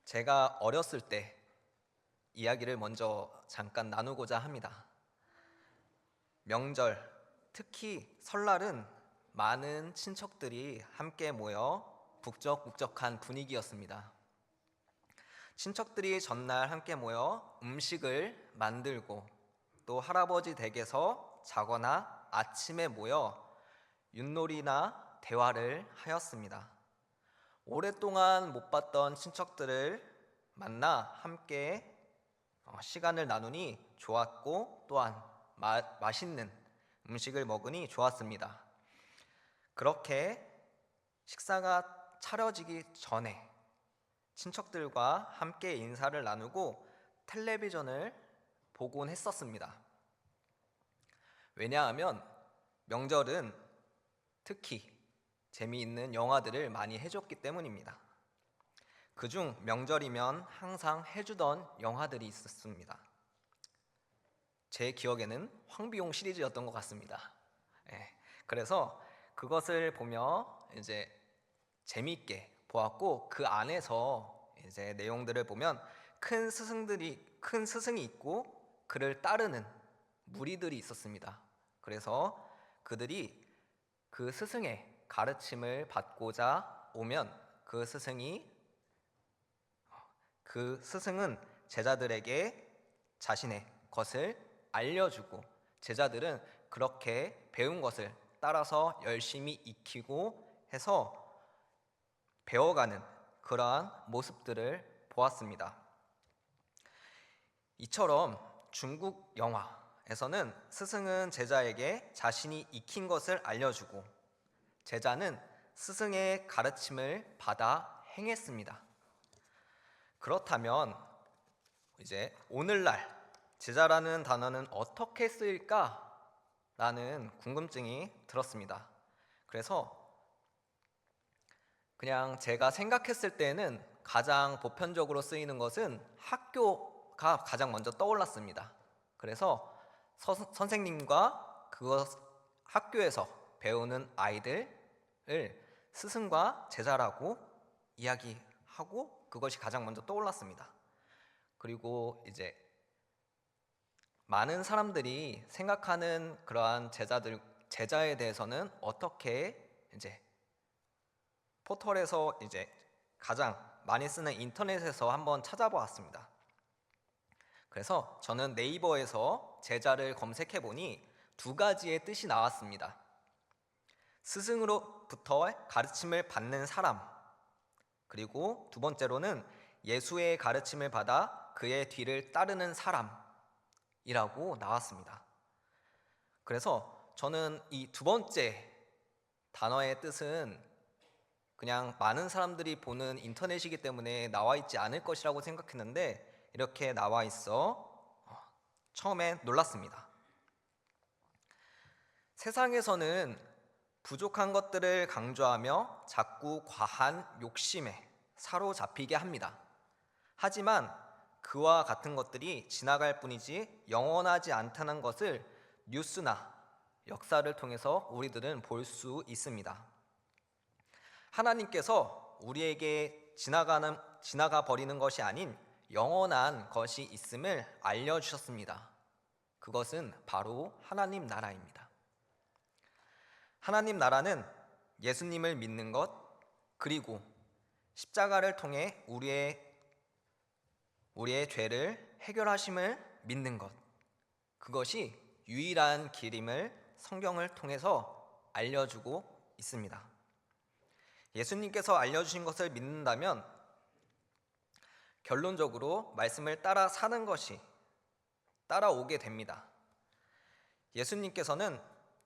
제가 어렸을 때 이야기를 먼저 잠깐 나누고자 합니다. 명절, 특히 설날은 많은 친척들이 함께 모여 북적북적한 분위기였습니다. 친척들이 전날 함께 모여 음식을 만들고 또 할아버지 댁에서 자거나 아침에 모여 윷놀이나 대화를 하였습니다. 오랫동안 못 봤던 친척들을 만나 함께 시간을 나누니 좋았고, 또한 맛있는 음식을 먹으니 좋았습니다. 그렇게 식사가 차려지기 전에 친척들과 함께 인사를 나누고 텔레비전을 보곤 했었습니다. 왜냐하면 명절은 특히 재미있는 영화들을 많이 해줬기 때문입니다. 그중 명절이면 항상 해주던 영화들이 있었습니다. 제 기억에는 황비용 시리즈였던 것 같습니다. 그래서 그것을 보며 이제 재미있게 보았고, 그 안에서 이제 내용들을 보면 큰 스승이 있고 그를 따르는 무리들이 있었습니다. 그래서 그들이 그 스승의 가르침을 받고자 오면 그 스승은 제자들에게 자신의 것을 알려주고, 제자들은 그렇게 배운 것을 따라서 열심히 익히고 해서 배워가는 그러한 모습들을 보았습니다. 이처럼 중국 영화에서는 스승은 제자에게 자신이 익힌 것을 알려주고, 제자는 스승의 가르침을 받아 행했습니다. 그렇다면 이제 오늘날 제자라는 단어는 어떻게 쓰일까라는 궁금증이 들었습니다. 그래서 그냥 제가 생각했을 때는 가장 보편적으로 쓰이는 것은 학교가 가장 먼저 떠올랐습니다. 그래서 선생님과 학교에서 배우는 아이들을 스승과 제자라고 이야기하고, 그것이 가장 먼저 떠올랐습니다. 그리고 이제 많은 사람들이 생각하는 그러한 제자에 대해서는 어떻게 이제 포털에서 이제 가장 많이 쓰는 인터넷에서 한번 찾아보았습니다. 그래서 저는 네이버에서 제자를 검색해 보니 두 가지의 뜻이 나왔습니다. 스승으로부터 가르침을 받는 사람, 그리고 두 번째로는 예수의 가르침을 받아 그의 뒤를 따르는 사람이라고 나왔습니다. 그래서 저는 이 두 번째 단어의 뜻은 그냥 많은 사람들이 보는 인터넷이기 때문에 나와 있지 않을 것이라고 생각했는데, 이렇게 나와 있어 처음에 놀랐습니다. 세상에서는 부족한 것들을 강조하며 자꾸 과한 욕심에 사로잡히게 합니다. 하지만 그와 같은 것들이 지나갈 뿐이지 영원하지 않다는 것을 뉴스나 역사를 통해서 우리들은 볼 수 있습니다. 하나님께서 우리에게 지나가 버리는 것이 아닌 영원한 것이 있음을 알려주셨습니다. 그것은 바로 하나님 나라입니다. 하나님 나라는 예수님을 믿는 것, 그리고 십자가를 통해 우리의 죄를 해결하심을 믿는 것, 그것이 유일한 길임을 성경을 통해서 알려주고 있습니다. 예수님께서 알려주신 것을 믿는다면 결론적으로 말씀을 따라 사는 것이 따라오게 됩니다. 예수님께서는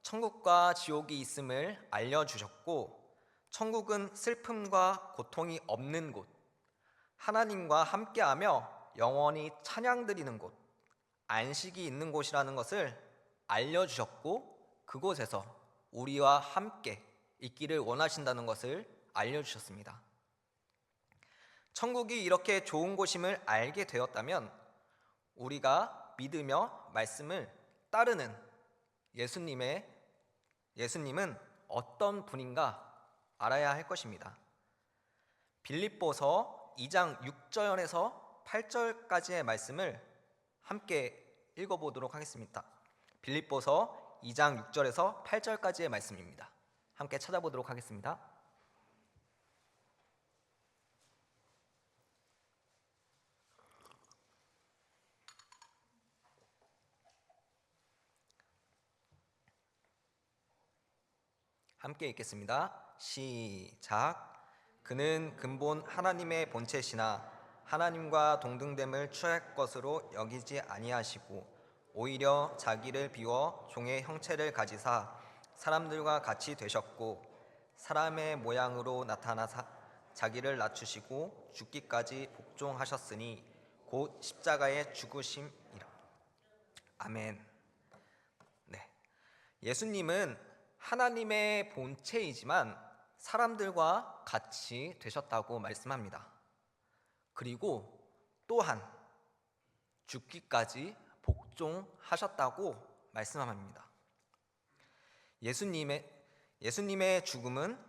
천국과 지옥이 있음을 알려주셨고, 천국은 슬픔과 고통이 없는 곳, 하나님과 함께하며 영원히 찬양드리는 곳, 안식이 있는 곳이라는 것을 알려주셨고, 그곳에서 우리와 함께 있기를 원하신다는 것을 알려주셨습니다. 천국이 이렇게 좋은 곳임을 알게 되었다면 우리가 믿으며 말씀을 따르는 예수님은 어떤 분인가 알아야 할 것입니다. 빌립보서 2장 6절에서 8절까지의 말씀을 함께 읽어보도록 하겠습니다. 빌립보서 2장 6절에서 8절까지의 말씀입니다. 함께 찾아보도록 하겠습니다. 함께 읽겠습니다. 시작. 그는 근본 하나님의 본체시나 하나님과 동등됨을 취할 것으로 여기지 아니하시고 오히려 자기를 비워 종의 형체를 가지사 사람들과 같이 되셨고 사람의 모양으로 나타나사 자기를 낮추시고 죽기까지 복종하셨으니 곧 십자가의 죽으심이라. 아멘. 네. 예수님은 하나님의 본체이지만 사람들과 같이 되셨다고 말씀합니다. 그리고 또한 죽기까지 복종하셨다고 말씀합니다. 예수님의 죽음은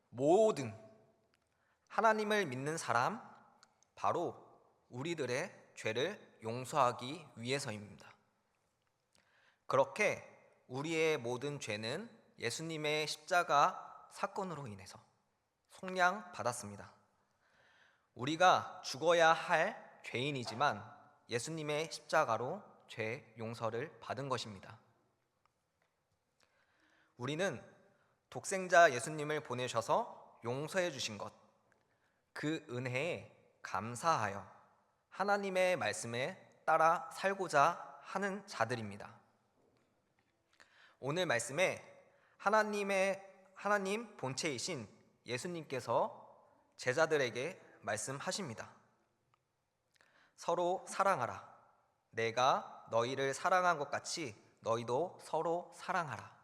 모든 하나님을 믿는 사람, 바로 우리들의 죄를 용서하기 위해서입니다. 그렇게 우리의 모든 죄는 예수님의 십자가 사건으로 인해서 속량받았습니다. 우리가 죽어야 할 죄인이지만 예수님의 십자가로 죄 용서를 받은 것입니다. 우리는 독생자 예수님을 보내셔서 용서해 주신 것, 그 은혜에 감사하여 하나님의 말씀에 따라 살고자 하는 자들입니다. 오늘 말씀에 하나님 본체이신 예수님께서 제자들에게 말씀하십니다. 서로 사랑하라. 내가 너희를 사랑한 것 같이 너희도 서로 사랑하라.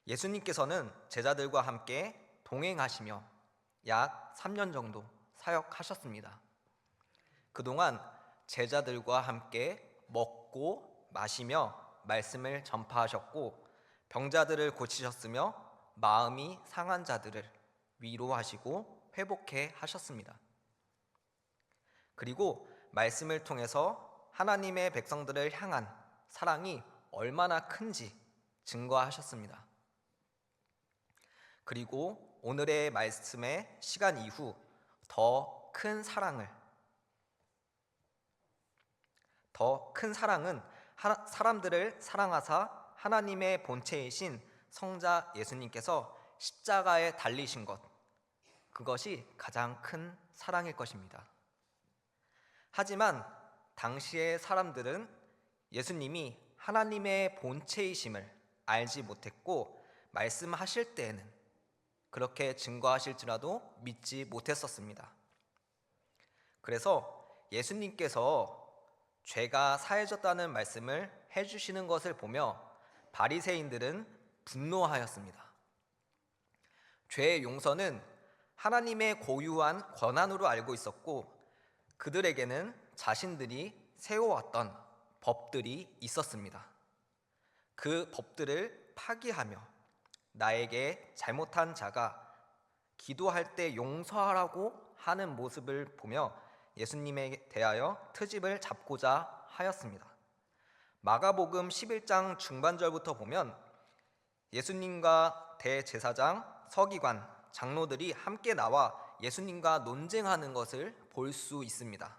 예수님께서는 제자들과 함께 동행하시며 약 3년 정도 사역하셨습니다. 그동안 제자들과 함께 먹고 마시며 말씀을 전파하셨고 병자들을 고치셨으며 마음이 상한 자들을 위로하시고 회복해 하셨습니다. 그리고 말씀을 통해서 하나님의 백성들을 향한 사랑이 얼마나 큰지 증거하셨습니다. 그리고 오늘의 말씀의 시간 이후 더 큰 사랑은 사람들을 사랑하사 하나님의 본체이신 성자 예수님께서 십자가에 달리신 것, 그것이 가장 큰 사랑일 것입니다. 하지만 당시의 사람들은 예수님이 하나님의 본체이심을 알지 못했고 말씀하실 때에는 그렇게 증거하실지라도 믿지 못했었습니다. 그래서 예수님께서 죄가 사해졌다는 말씀을 해주시는 것을 보며 바리새인들은 분노하였습니다. 죄의 용서는 하나님의 고유한 권한으로 알고 있었고 그들에게는 자신들이 세워왔던 법들이 있었습니다. 그 법들을 파기하며 나에게 잘못한 자가 기도할 때 용서하라고 하는 모습을 보며 예수님에 대하여 트집을 잡고자 하였습니다. 마가복음 11장 중반절부터 보면 예수님과 대제사장, 서기관, 장로들이 함께 나와 예수님과 논쟁하는 것을 볼 수 있습니다.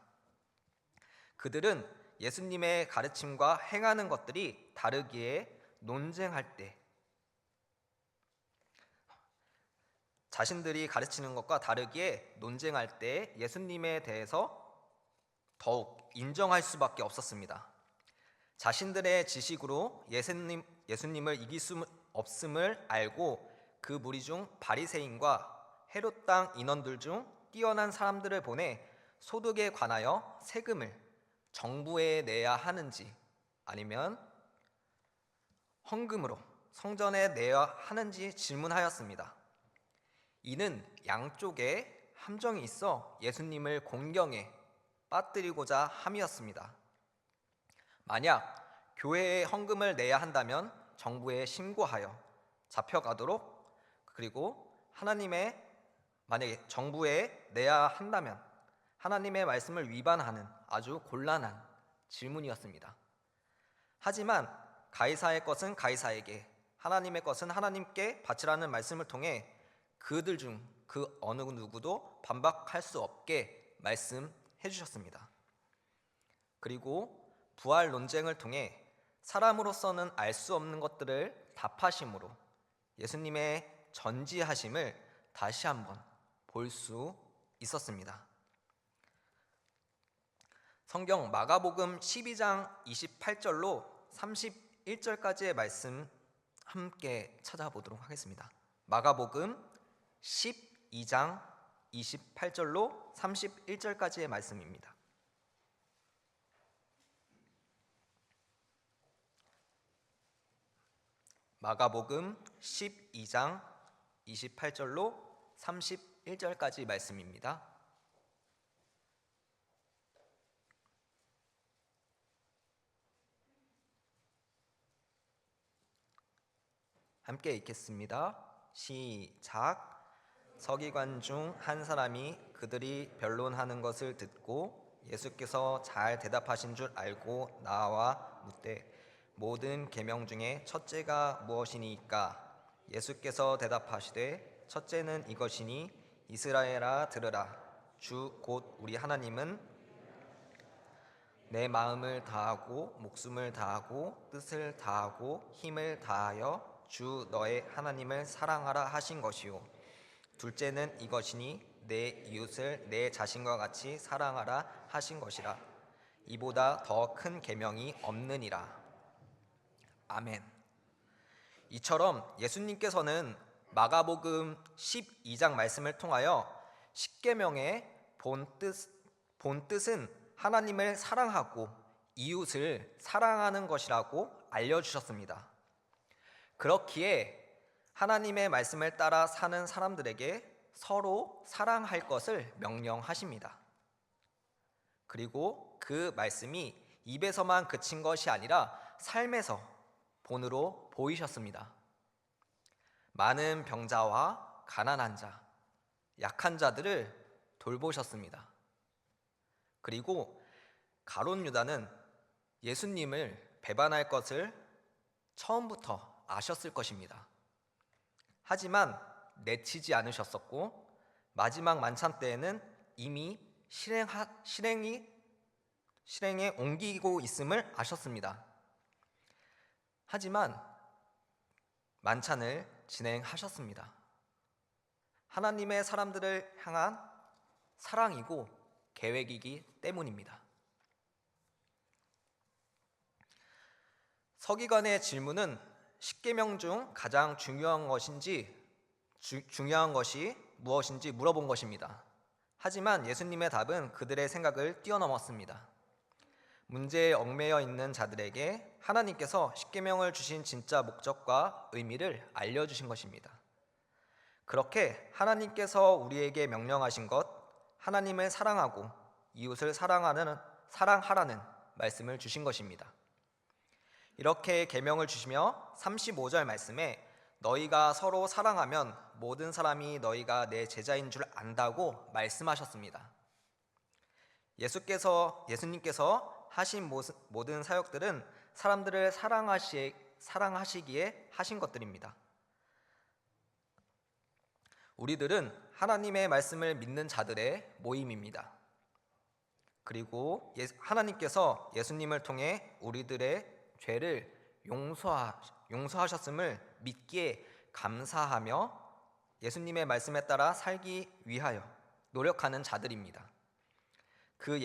그들은 예수님의 가르침과 행하는 것들이 다르기에 논쟁할 때 자신들이 가르치는 것과 다르기에 논쟁할 때 예수님에 대해서 더욱 인정할 수밖에 없었습니다. 자신들의 지식으로 예수님을 이길 수 없음을 알고 그 무리 중 바리새인과 헤롯 땅 인원들 중 뛰어난 사람들을 보내 소득에 관하여 세금을 정부에 내야 하는지 아니면 헌금으로 성전에 내야 하는지 질문하였습니다. 이는 양쪽에 함정이 있어 예수님을 공경에 빠뜨리고자 함이었습니다. 만약 교회에 헌금을 내야 한다면 정부에 신고하여 잡혀가도록, 그리고 만약에 정부에 내야 한다면 하나님의 말씀을 위반하는 아주 곤란한 질문이었습니다. 하지만 가이사의 것은 가이사에게, 하나님의 것은 하나님께 바치라는 말씀을 통해 그들 중 그 어느 누구도 반박할 수 없게 말씀해 주셨습니다. 그리고 부활 논쟁을 통해 사람으로서는 알 수 없는 것들을 답하심으로 예수님의 전지하심을 다시 한번 볼 수 있었습니다. 성경 마가복음 12장 28절로 31절까지의 말씀 함께 찾아보도록 하겠습니다. 마가복음 12장 28절로 31절까지의 말씀입니다. 마가복음 12장 28절로 31절까지 말씀입니다. 함께 읽겠습니다. 시작. 서기관 중 한 사람이 그들이 변론하는 것을 듣고 예수께서 잘 대답하신 줄 알고 나와 묻되 모든 계명 중에 첫째가 무엇이니까? 예수께서 대답하시되 첫째는 이것이니 이스라엘아 들으라. 주 곧 우리 하나님은 내 마음을 다하고 목숨을 다하고 뜻을 다하고 힘을 다하여 주 너의 하나님을 사랑하라 하신 것이요. 둘째는 이것이니 내 이웃을 내 자신과 같이 사랑하라 하신 것이라. 이보다 더 큰 계명이 없느니라. 아멘. 이처럼 예수님께서는 마가복음 12장 말씀을 통하여 십계명의 본뜻은 하나님을 사랑하고 이웃을 사랑하는 것이라고 알려주셨습니다. 그렇기에 하나님의 말씀을 따라 사는 사람들에게 서로 사랑할 것을 명령하십니다. 그리고 그 말씀이 입에서만 그친 것이 아니라 삶에서 본으로 보이셨습니다. 많은 병자와 가난한 자, 약한 자들을 돌보셨습니다. 그리고 가룟 유다는 예수님을 배반할 것을 처음부터 아셨을 것입니다. 하지만 내치지 않으셨었고 마지막 만찬 때에는 이미 실행에 옮기고 있음을 아셨습니다. 하지만 만찬을 진행하셨습니다. 하나님의 사람들을 향한 사랑이고 계획이기 때문입니다. 서기관의 질문은 십계명 중 가장 중요한 것이 무엇인지 물어본 것입니다. 하지만 예수님의 답은 그들의 생각을 뛰어넘었습니다. 문제에 얽매여 있는 자들에게 하나님께서 십계명을 주신 진짜 목적과 의미를 알려주신 것입니다. 그렇게 하나님께서 우리에게 명령하신 것, 하나님을 사랑하고 이웃을 사랑하라는 말씀을 주신 것입니다. 이렇게 계명을 주시며 35절 말씀에 너희가 서로 사랑하면 모든 사람이 너희가 내 제자인 줄 안다고 말씀하셨습니다. 예수님께서 하신 모든 사역들은 사람들을 사랑하시기에 하신 것들입니다. 우리들은 하나님의 말씀을 믿는 자들의 모임입니다. 그리고 하나님께서 예수님을 통해 우리들의 죄를 용서하셨음을 믿기에 감사하며 예수님의 말씀에 따라 살기 위하여 노력하는 자들입니다. 그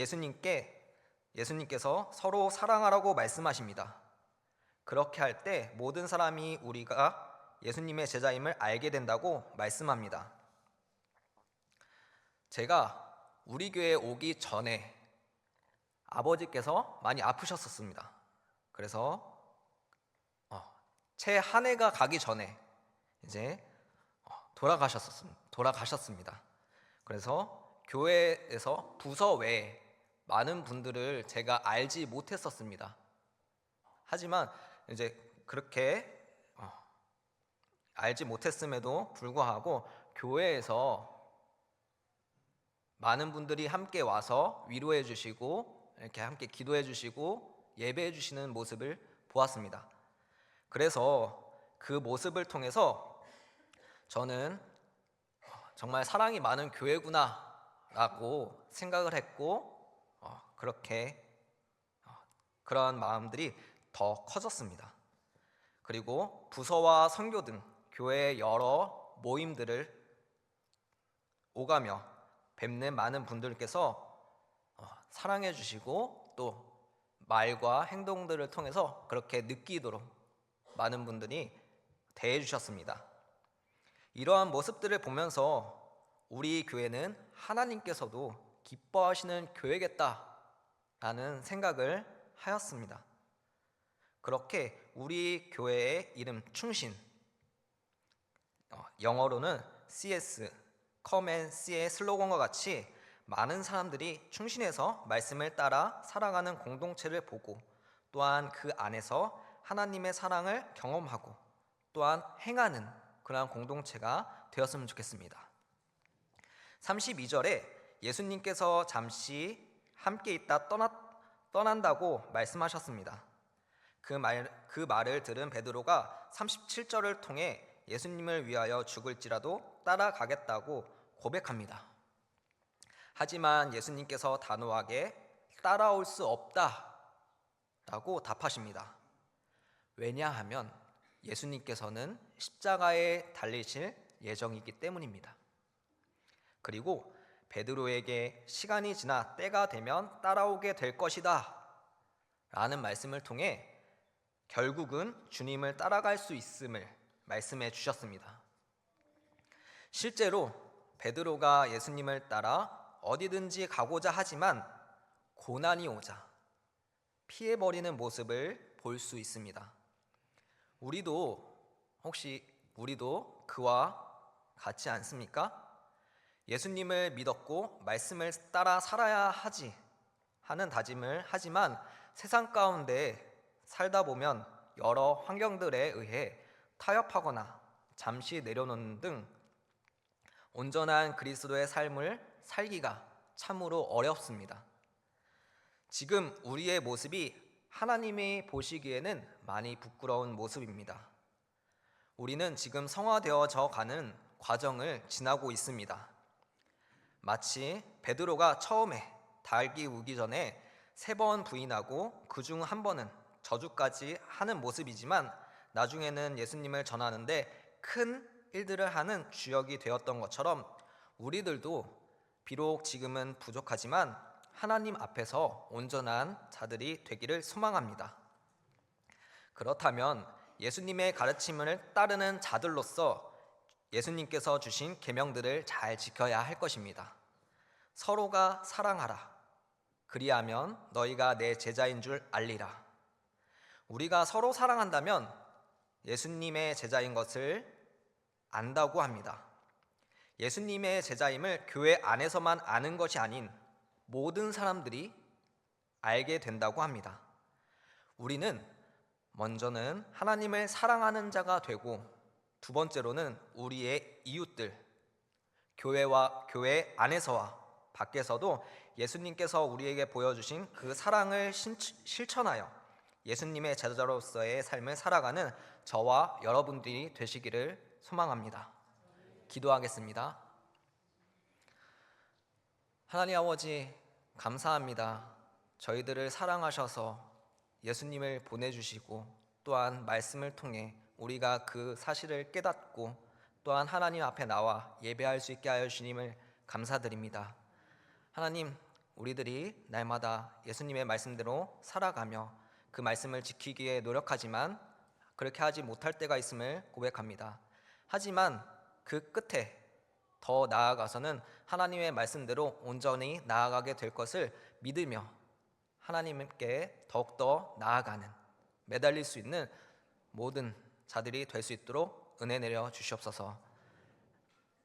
예수님께서 서로 사랑하라고 말씀하십니다. 그렇게 할 때 모든 사람이 우리가 예수님의 제자임을 알게 된다고 말씀합니다. 제가 우리 교회에 오기 전에 아버지께서 많이 아프셨었습니다. 그래서 채 한 해가 가기 전에 이제 돌아가셨습니다. 그래서 교회에서 부서 외에 많은 분들을 제가 알지 못했었습니다. 하지만 이제 그렇게 알지 못했음에도 불구하고 교회에서 많은 분들이 함께 와서 위로해 주시고 이렇게 함께 기도해 주시고 예배해 주시는 모습을 보았습니다. 그래서 그 모습을 통해서 저는 정말 사랑이 많은 교회구나 라고 생각을 했고 그렇게 그러한 마음들이 더 커졌습니다. 그리고 부서와 선교 등 교회의 여러 모임들을 오가며 뵙는 많은 분들께서 사랑해 주시고 또 말과 행동들을 통해서 그렇게 느끼도록 많은 분들이 대해 주셨습니다. 이러한 모습들을 보면서 우리 교회는 하나님께서도 기뻐하시는 교회겠다라는 생각을 하였습니다. 그렇게 우리 교회의 이름 충신, 영어로는 CS, Come and See의 슬로건과 같이 많은 사람들이 충신해서 말씀을 따라 살아가는 공동체를 보고 또한 그 안에서 하나님의 사랑을 경험하고 또한 행하는 그러한 공동체가 되었으면 좋겠습니다. 32절에 예수님께서 잠시 함께 있다 떠난다고 말씀하셨습니다. 그 말을 들은 베드로가 37절을 통해 예수님을 위하여 죽을지라도 따라가겠다고 고백합니다. 하지만 예수님께서 단호하게 따라올 수 없다라고 답하십니다. 왜냐하면 예수님께서는 십자가에 달리실 예정이기 때문입니다. 그리고 베드로에게 시간이 지나 때가 되면 따라오게 될 것이다 라는 말씀을 통해 결국은 주님을 따라갈 수 있음을 말씀해 주셨습니다. 실제로 베드로가 예수님을 따라 어디든지 가고자 하지만 고난이 오자 피해버리는 모습을 볼 수 있습니다. 혹시 우리도 그와 같지 않습니까? 예수님을 믿었고 말씀을 따라 살아야 하는 다짐을 하지만 세상 가운데 살다 보면 여러 환경들에 의해 타협하거나 잠시 내려놓는 등 온전한 그리스도의 삶을 살기가 참으로 어렵습니다. 지금 우리의 모습이 하나님이 보시기에는 많이 부끄러운 모습입니다. 우리는 지금 성화되어져 가는 과정을 지나고 있습니다. 마치 베드로가 처음에 닭이 우기 전에 3번 부인하고 그중 한 번은 저주까지 하는 모습이지만 나중에는 예수님을 전하는데 큰 일들을 하는 주역이 되었던 것처럼 우리들도 비록 지금은 부족하지만 하나님 앞에서 온전한 자들이 되기를 소망합니다. 그렇다면 예수님의 가르침을 따르는 자들로서 예수님께서 주신 계명들을 잘 지켜야 할 것입니다. 서로가 사랑하라. 그리하면 너희가 내 제자인 줄 알리라. 우리가 서로 사랑한다면 예수님의 제자인 것을 안다고 합니다. 예수님의 제자임을 교회 안에서만 아는 것이 아닌 모든 사람들이 알게 된다고 합니다. 우리는 먼저는 하나님을 사랑하는 자가 되고 두 번째로는 우리의 이웃들, 교회 안에서와 밖에서도 예수님께서 우리에게 보여주신 그 사랑을 실천하여 예수님의 제자로서의 삶을 살아가는 저와 여러분들이 되시기를 소망합니다. 기도하겠습니다. 하나님 아버지, 감사합니다. 저희들을 사랑하셔서 예수님을 보내주시고 또한 말씀을 통해 우리가 그 사실을 깨닫고 또한 하나님 앞에 나와 예배할 수 있게 하여 주님을 감사드립니다. 하나님, 우리들이 날마다 예수님의 말씀대로 살아가며 그 말씀을 지키기에 노력하지만 그렇게 하지 못할 때가 있음을 고백합니다. 하지만 그 끝에 더 나아가서는 하나님의 말씀대로 온전히 나아가게 될 것을 믿으며 하나님께 더욱더 나아가는, 매달릴 수 있는 모든 자들이 될 수 있도록 은혜 내려 주시옵소서.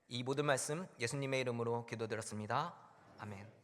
이 모든 말씀 예수님의 이름으로 기도드렸습니다. 아멘.